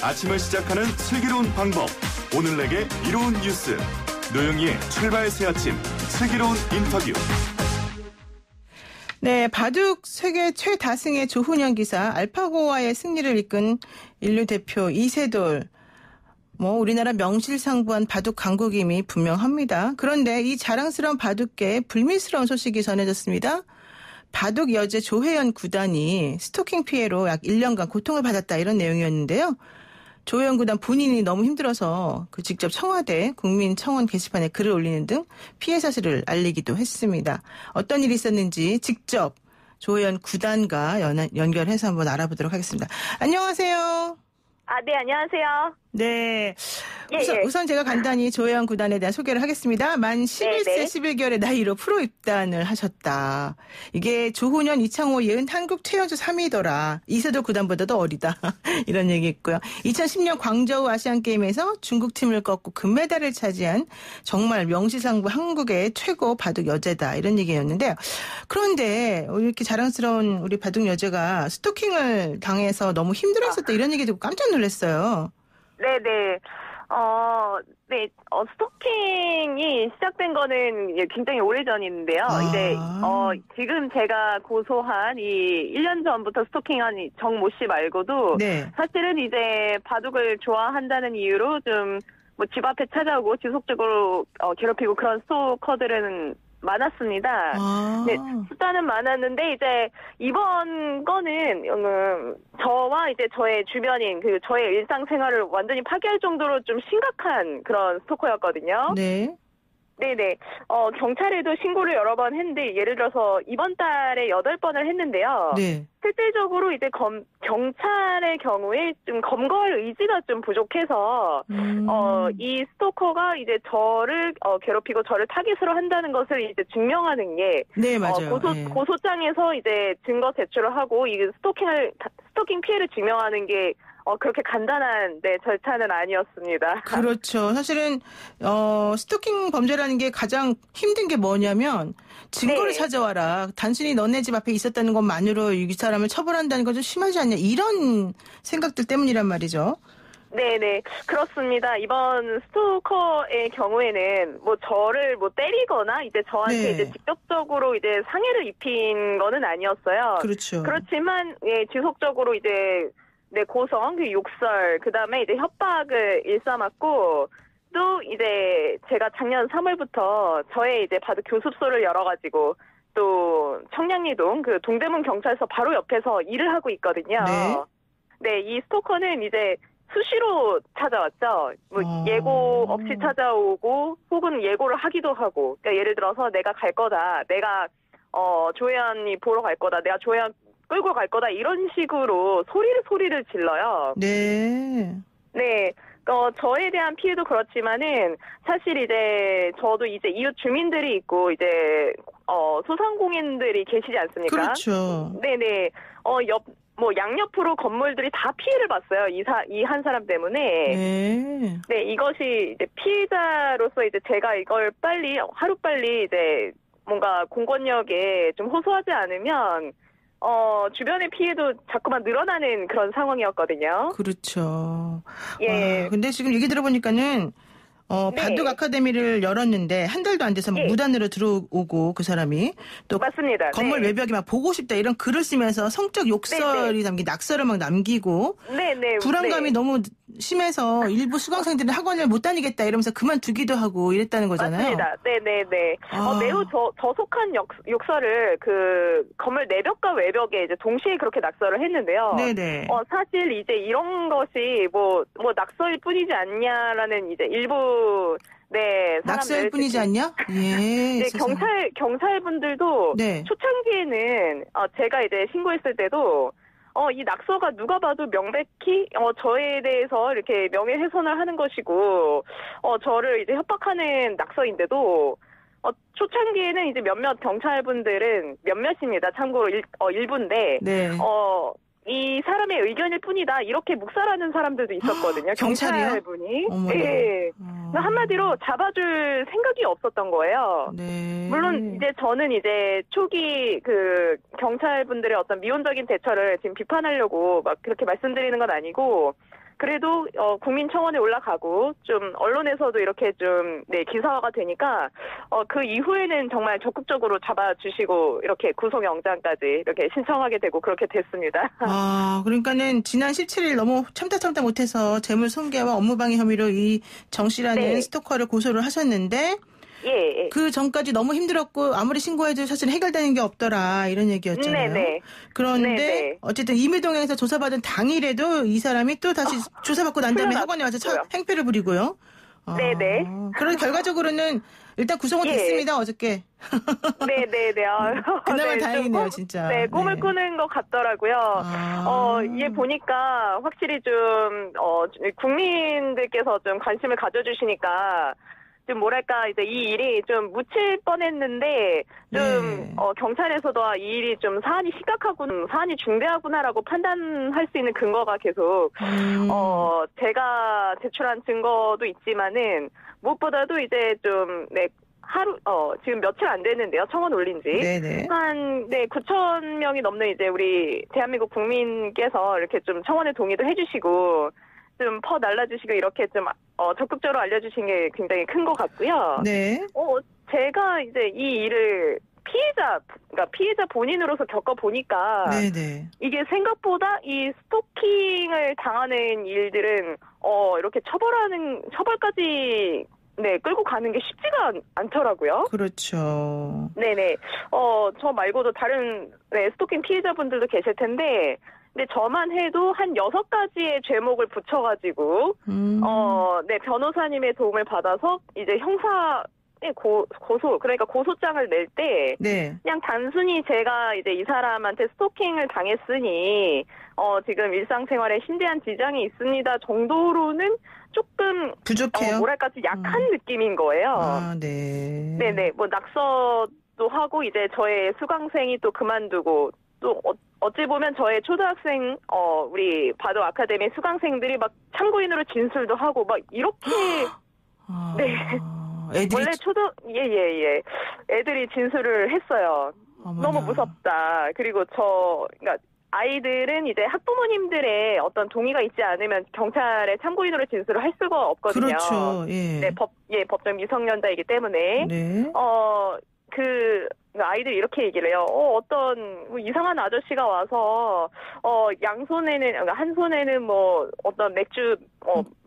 아침을 시작하는 슬기로운 방법. 오늘 내게 이로운 뉴스. 노영희의 출발 새 아침 슬기로운 인터뷰. 네, 바둑 세계 최다승의 조훈현 기사, 알파고와의 승리를 이끈 인류 대표 이세돌. 우리나라 명실상부한 바둑 강국임이 분명합니다. 그런데 이 자랑스러운 바둑계에 불미스러운 소식이 전해졌습니다. 바둑 여제 조혜연 구단이 스토킹 피해로 약 1년간 고통을 받았다, 이런 내용이었는데요. 조혜연 구단 본인이 너무 힘들어서 직접 청와대 국민청원 게시판에 글을 올리는 등 피해 사실을 알리기도 했습니다. 어떤 일이 있었는지 직접 조혜연 구단과 연결해서 한번 알아보도록 하겠습니다. 안녕하세요. 네, 안녕하세요. 네. 우선 제가 간단히 조혜연 구단에 대한 소개를 하겠습니다. 만 11세 네네. 11개월의 나이로 프로 입단을 하셨다. 이게 조훈현, 이창호, 예은 한국 최연소 3위더라. 이세돌 구단보다도 어리다. 이런 얘기 있고요. 2010년 광저우 아시안게임에서 중국팀을 꺾고 금메달을 차지한 정말 명실상부 한국의 최고 바둑 여제다. 이런 얘기였는데요. 그런데 이렇게 자랑스러운 우리 바둑 여제가 스토킹을 당해서 너무 힘들었었다. 이런 얘기 듣고 깜짝 놀랐어요. 네네. 스토킹이 시작된 거는 굉장히 오래전인데요. 이제, 지금 제가 고소한 이 1년 전부터 스토킹한 정모 씨 말고도, 네. 사실은 이제 바둑을 좋아한다는 이유로 좀, 집 앞에 찾아오고 지속적으로 괴롭히고 그런 스토커들은 많았습니다. 네, 숫자는 많았는데 이제 이번 거는 저와 이제 저의 주변인 저의 일상생활을 완전히 파괴할 정도로 좀 심각한 그런 스토커였거든요. 네. 네네. 경찰에도 신고를 여러 번 했는데, 예를 들어서 이번 달에 8번을 했는데요. 네. 실질적으로 이제 경찰의 경우에 좀 검거할 의지가 좀 부족해서, 이 스토커가 이제 저를 괴롭히고 저를 타깃으로 한다는 것을 이제 증명하는 게, 네, 맞아요. 고소장에서 이제 증거 제출을 하고, 이 스토킹 피해를 증명하는 게 그렇게 간단한 절차는 아니었습니다. 그렇죠. 사실은 스토킹 범죄라는 게 가장 힘든 게 뭐냐면 증거를 네. 찾아와라. 단순히 너네 집 앞에 있었다는 것만으로 이 사람을 처벌한다는 건 좀 심하지 않냐. 이런 생각들 때문이란 말이죠. 네네, 그렇습니다. 이번 스토커의 경우에는 저를 때리거나 이제 저한테 네. 이제 직접적으로 이제 상해를 입힌 거는 아니었어요. 그렇죠. 그렇지만 지속적으로 이제 고성, 욕설, 그다음에 이제 협박을 일삼았고, 또 이제 제가 작년 3월부터 저의 이제 바둑 교습소를 열어가지고 또 청량리동 동대문 경찰서 바로 옆에서 일을 하고 있거든요. 네, 이 스토커는 이제 수시로 찾아왔죠. 예고 없이 찾아오고 혹은 예고를 하기도 하고. 그러니까 예를 들어서 내가 갈 거다, 내가 조혜연이 보러 갈 거다, 내가 조혜연 끌고 갈 거다, 이런 식으로 소리를 질러요. 네. 네. 저에 대한 피해도 그렇지만은 사실 이제 저도 이제 이웃 주민들이 있고 이제 소상공인들이 계시지 않습니까? 그렇죠. 네네. 양옆으로 건물들이 다 피해를 봤어요. 이 한 사람 때문에. 네. 네, 이것이 이제 피해자로서 이제 제가 이걸 하루빨리 이제 뭔가 공권력에 좀 호소하지 않으면 주변의 피해도 자꾸만 늘어나는 그런 상황이었거든요. 그렇죠. 예. 근데 지금 얘기 들어보니까는 바둑 아카데미를 열었는데 한 달도 안 돼서 무단으로 들어오고 그 사람이 또 맞습니다. 건물 외벽에 막 보고 싶다 이런 글을 쓰면서 성적 욕설이 담긴 낙서를 막 남기고 불안감이 너무 심해서 일부 수강생들은 학원을 못 다니겠다 이러면서 그만두기도 하고 이랬다는 거잖아요. 맞습니다. 네네네. 매우 저속한 욕설을 건물 내벽과 외벽에 이제 동시에 그렇게 낙서를 했는데요. 네네. 사실 이제 이런 것이 낙서일 뿐이지 않냐라는 이제 일부 낙서일 뿐이지 않냐? 예. 네, 경찰분들도 초창기에는 제가 이제 신고했을 때도 이 낙서가 누가 봐도 명백히 저에 대해서 이렇게 명예훼손을 하는 것이고 저를 이제 협박하는 낙서인데도 초창기에는 이제 몇몇 경찰분들은 몇몇입니다. 참고로 일부인데 이 사람의 의견일 뿐이다, 이렇게 묵살하는 사람들도 있었거든요. 경찰분이. 네. 한마디로 잡아줄 생각이 없었던 거예요. 네. 물론 이제 저는 이제 초기 경찰분들의 어떤 미온적인 대처를 지금 비판하려고 막 그렇게 말씀드리는 건 아니고, 그래도 국민청원에 올라가고 좀 언론에서도 이렇게 좀 기사화가 되니까 그 이후에는 정말 적극적으로 잡아주시고 이렇게 구속영장까지 이렇게 신청하게 되고 그렇게 됐습니다. 아, 그러니까는 지난 17일 너무 참다 못해서 재물손괴와 업무방해 혐의로 이 정 씨라는 네. 스토커를 고소를 하셨는데 예. 그 전까지 너무 힘들었고 아무리 신고해도 사실 해결되는 게 없더라 이런 얘기였잖아요. 네네. 그런데 네네. 어쨌든 임의동행에서 조사받은 당일에도 이 사람이 또 다시 조사받고 난 다음에 학원에 와서 행패를 부리고요. 네네. 그런 결과적으로는 일단 구속은 됐습니다. 어저께. 네네네. 그나마 다행이네요, 진짜. 네, 꿈을 꾸는 것 같더라고요. 이게 보니까 확실히 좀 국민들께서 좀 관심을 가져주시니까 좀 뭐랄까 이제 이 일이 좀 묻힐 뻔했는데 좀 경찰에서도 이 일이 좀 사안이 심각하구나, 사안이 중대하구나라고 판단할 수 있는 근거가 계속 제가 제출한 증거도 있지만은 무엇보다도 이제 좀 지금 며칠 안 됐는데요. 청원 올린 지. 네네. 9천 명이 넘는 이제 우리 대한민국 국민께서 이렇게 좀 청원에 동의도 해주시고 좀 날라주시고 이렇게 좀 적극적으로 알려주신 게 굉장히 큰 것 같고요. 네. 제가 이제 이 일을 그러니까 피해자 본인으로서 겪어보니까 네네. 이게 생각보다 이 스토킹을 당하는 일들은 이렇게 처벌까지 끌고 가는 게 쉽지가 않더라고요. 그렇죠. 네네. 저 말고도 다른 스토킹 피해자분들도 계실 텐데 근데 저만 해도 한 6가지의 죄목을 붙여가지고, 변호사님의 도움을 받아서 이제 그러니까 고소장을 낼 때, 네. 그냥 단순히 제가 이제 이 사람한테 스토킹을 당했으니, 지금 일상생활에 심대한 지장이 있습니다 정도로는 조금, 부족해요. 뭐랄까, 좀 약한 느낌인 거예요. 아, 네. 네네. 낙서도 하고, 이제 저의 수강생이 또 그만두고, 또 어찌 보면 저의 초등학생 우리 바도 아카데미 수강생들이 막 참고인으로 진술도 하고 막 이렇게 네 애들이 원래 예 애들이 진술을 했어요. 어머나. 너무 무섭다. 그리고 그러니까 아이들은 이제 학부모님들의 어떤 동의가 있지 않으면 경찰에 참고인으로 진술을 할 수가 없거든요. 그렇죠. 예. 네, 법정 미성년자이기 때문에 네. 아이들이 이렇게 얘기를 해요. 어떤 이상한 아저씨가 와서 양손에는 한 손에는 뭐 어떤 맥주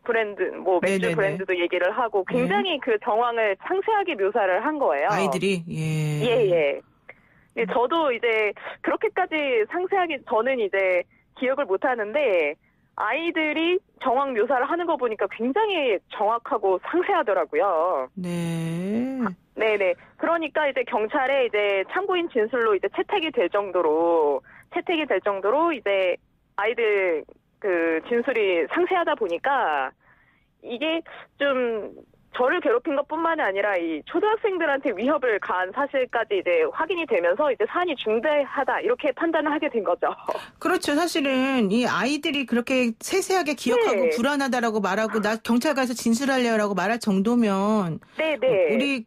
브랜드 맥주 네네네. 브랜드도 얘기를 하고 굉장히 그 정황을 상세하게 묘사를 한 거예요. 아이들이 예. 저도 이제 그렇게까지 상세하게 저는 이제 기억을 못 하는데 아이들이 정황 묘사를 하는 거 보니까 굉장히 정확하고 상세하더라고요. 네. 네네. 그러니까 이제 경찰에 이제 참고인 진술로 이제 채택이 될 정도로 이제 아이들 그 진술이 상세하다 보니까 이게 좀 저를 괴롭힌 것뿐만이 아니라 이 초등학생들한테 위협을 가한 사실까지 이제 확인이 되면서 이제 사안이 중대하다 이렇게 판단을 하게 된 거죠. 그렇죠. 사실은 이 아이들이 그렇게 세세하게 기억하고 네. 불안하다라고 말하고 나 경찰 가서 진술하려라고 말할 정도면 네네. 우리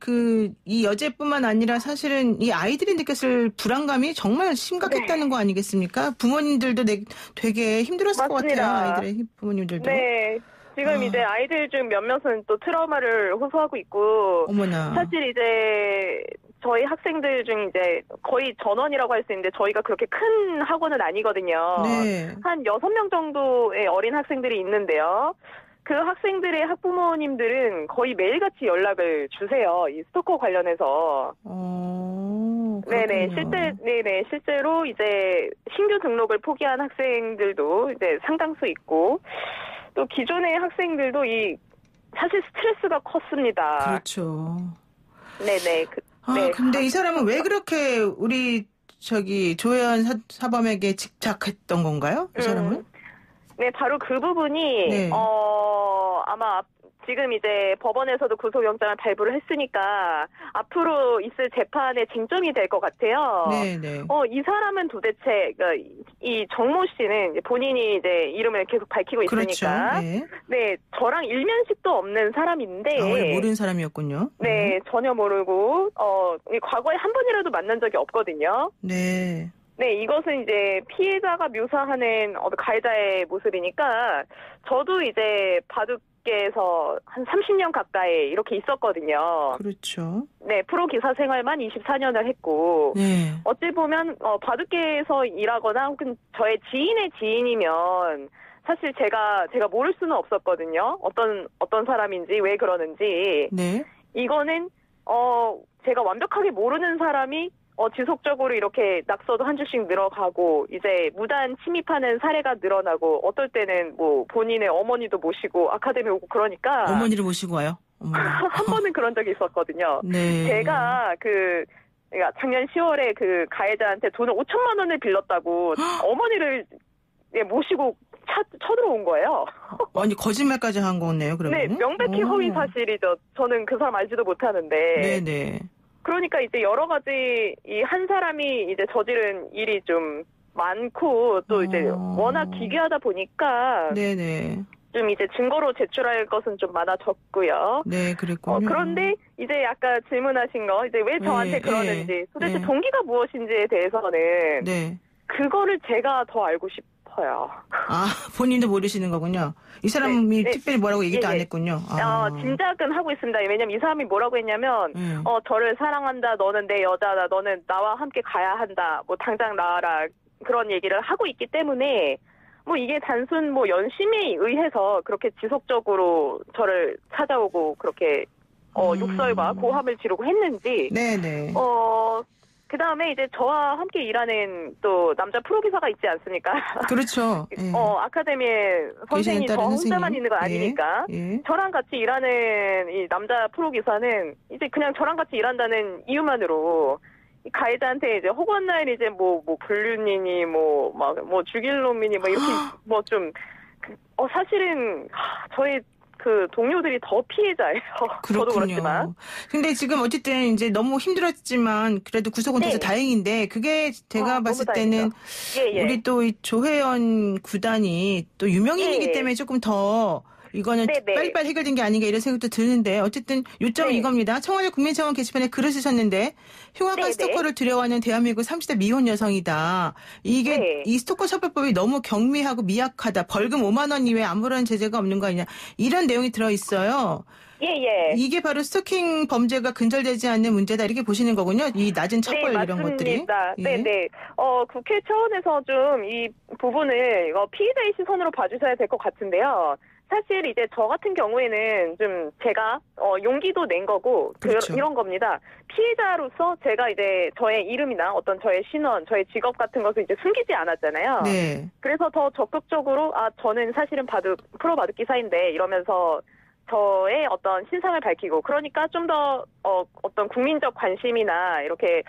이 여제뿐만 아니라 사실은 이 아이들이 느꼈을 불안감이 정말 심각했다는 거 아니겠습니까? 부모님들도 되게 힘들었을 맞습니다. 것 같아요. 아이들의 부모님들도. 네. 지금 이제 아이들 중 몇몇은 또 트라우마를 호소하고 있고 어머나. 사실 이제 저희 학생들 중 이제 거의 전원이라고 할 수 있는데 저희가 그렇게 큰 학원은 아니거든요. 네. 한 6명 정도의 어린 학생들이 있는데요. 그 학생들의 학부모님들은 거의 매일같이 연락을 주세요. 이 스토커 관련해서. 네네. 실제로 이제 신규 등록을 포기한 학생들도 이제 상당수 있고 또 기존의 학생들도 사실 스트레스가 컸습니다. 그렇죠. 네네. 네. 근데 이 사람은 왜 그렇게 우리 조혜연 사범에게 집착했던 건가요? 이 사람은? 네, 바로 그 부분이 네. 아마 지금 이제 법원에서도 구속영장을 발부를 했으니까 앞으로 있을 재판의 쟁점이 될 것 같아요. 네네. 이 사람은 도대체 이 정모 씨는 본인이 이제 이름을 계속 밝히고 있으니까, 그렇죠. 네, 저랑 일면식도 없는 사람인데, 모르는 사람이었군요. 네, 전혀 모르고 과거에 한 번이라도 만난 적이 없거든요. 네. 네, 이것은 이제 피해자가 묘사하는 가해자의 모습이니까 저도 이제 바둑계에서 한 30년 가까이 이렇게 있었거든요. 그렇죠. 네, 프로 기사 생활만 24년을 했고 네. 어찌 보면 바둑계에서 일하거나 혹은 저의 지인의 지인이면 사실 제가 모를 수는 없었거든요. 어떤 사람인지 왜 그러는지. 네. 이거는 제가 완벽하게 모르는 사람이 지속적으로 이렇게 낙서도 한 줄씩 늘어가고 이제 무단 침입하는 사례가 늘어나고 어떨 때는 뭐 본인의 어머니도 모시고 아카데미 오고 그러니까 어머니를 모시고 와요. 어머니. 한 번은 그런 적이 있었거든요. 네. 제가 그러니까 작년 10월에 그 가해자한테 돈을 5천만 원을 빌렸다고 어머니를 모시고 쳐들어온 거예요. 아니 거짓말까지 한 거네요. 그러면. 네, 명백히 허위 사실이죠. 저는 그 사람 알지도 못하는데. 네네. 그러니까 이제 여러 가지 이 한 사람이 이제 저지른 일이 좀 많고 또 이제 워낙 기괴하다 보니까 네네. 좀 이제 증거로 제출할 것은 좀 많아졌고요. 네, 그랬군요. 그런데 이제 아까 질문하신 거 이제 왜 저한테 그러는지 도대체 동기가 무엇인지에 대해서는 네. 그거를 제가 더 알고 싶어요. 아, 본인도 모르시는 거군요. 이 사람이 네. 특별히 뭐라고 얘기도 안 했군요. 짐작은 하고 있습니다. 왜냐면 이 사람이 뭐라고 했냐면, 저를 사랑한다, 너는 내 여자다, 너는 나와 함께 가야 한다, 뭐 당장 나와라, 그런 얘기를 하고 있기 때문에, 뭐 이게 단순 뭐 연심에 의해서 그렇게 지속적으로 저를 찾아오고 그렇게, 욕설과 고함을 지르고 했는지, 네네. 그 다음에 이제 저와 함께 일하는 또 남자 프로기사가 있지 않습니까? 그렇죠. 예. 아카데미에 선생님이 저 혼자만 있는 건 아니니까. 예. 저랑 같이 일하는 이 남자 프로기사는 이제 그냥 저랑 같이 일한다는 이유만으로 이 가해자한테 이제 허구한 날 이제 뭐 불륜이니 뭐 죽일 놈이니 뭐 이렇게 뭐 좀 사실은 저희 그 동료들이 더 피해자예요. 그렇군요. 저도 그렇지만. 근데 지금 어쨌든 이제 너무 힘들었지만 그래도 구속은 돼서 다행인데 그게 제가 봤을 때는 우리 또 이 조혜연 구단이 또 유명인이기 때문에 조금 더 이거는 빨리빨리 해결된 게 아닌가 이런 생각도 드는데 어쨌든 요점은 이겁니다. 청와대 국민청원 게시판에 글을 쓰셨는데 흉악한 스토커를 두려워하는 대한민국 30대 미혼 여성이다. 이게 이 스토커 처벌법이 너무 경미하고 미약하다. 벌금 5만 원 이외에 아무런 제재가 없는 거 아니냐. 이런 내용이 들어있어요. 이게 바로 스토킹 범죄가 근절되지 않는 문제다 이렇게 보시는 거군요. 이 낮은 처벌 이런 것들이. 네네. 국회 차원에서 좀 이 부분을 피의자의 시선으로 봐주셔야 될 것 같은데요. 사실 이제 저 같은 경우에는 좀 제가 용기도 낸 거고 그렇죠. 이런 겁니다. 피해자로서 제가 이제 저의 이름이나 어떤 저의 신원, 저의 직업 같은 것을 이제 숨기지 않았잖아요. 네. 그래서 더 적극적으로 저는 사실은 프로 바둑 기사인데 이러면서 저의 어떤 신상을 밝히고 그러니까 좀 더 어떤 국민적 관심이나 이렇게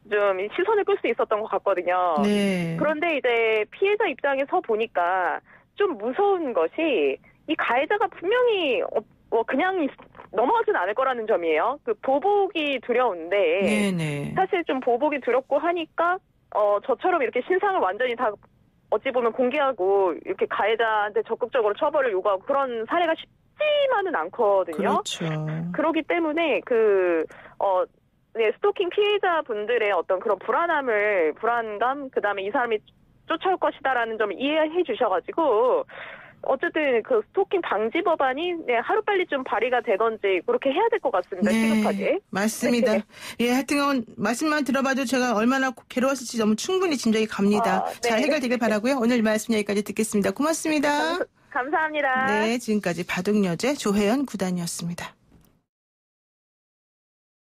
좀 시선을 끌 수 있었던 것 같거든요. 네. 그런데 이제 피해자 입장에서 보니까 좀 무서운 것이 이 가해자가 분명히 그냥 넘어가진 않을 거라는 점이에요. 그 보복이 두려운데 네네. 사실 좀 보복이 두렵고 하니까 저처럼 이렇게 신상을 완전히 다 어찌 보면 공개하고 이렇게 가해자한테 적극적으로 처벌을 요구하고 그런 사례가 쉽지만은 않거든요. 그렇죠. 그렇기 때문에 스토킹 피해자분들의 어떤 그런 불안감, 그 다음에 이 사람이 쫓아올 것이다라는 점을 이해해 주셔가지고 어쨌든 그 스토킹 방지 법안이 하루빨리 좀 발의가 되던지 그렇게 해야 될 것 같습니다. 시급하게. 맞습니다. 예, 하여튼 말씀만 들어봐도 제가 얼마나 괴로웠을지 너무 충분히 짐작이 갑니다. 잘 해결되길 바라고요. 오늘 말씀 여기까지 듣겠습니다. 고맙습니다. 감사합니다. 네, 지금까지 바둑여제 조혜연 구단이었습니다.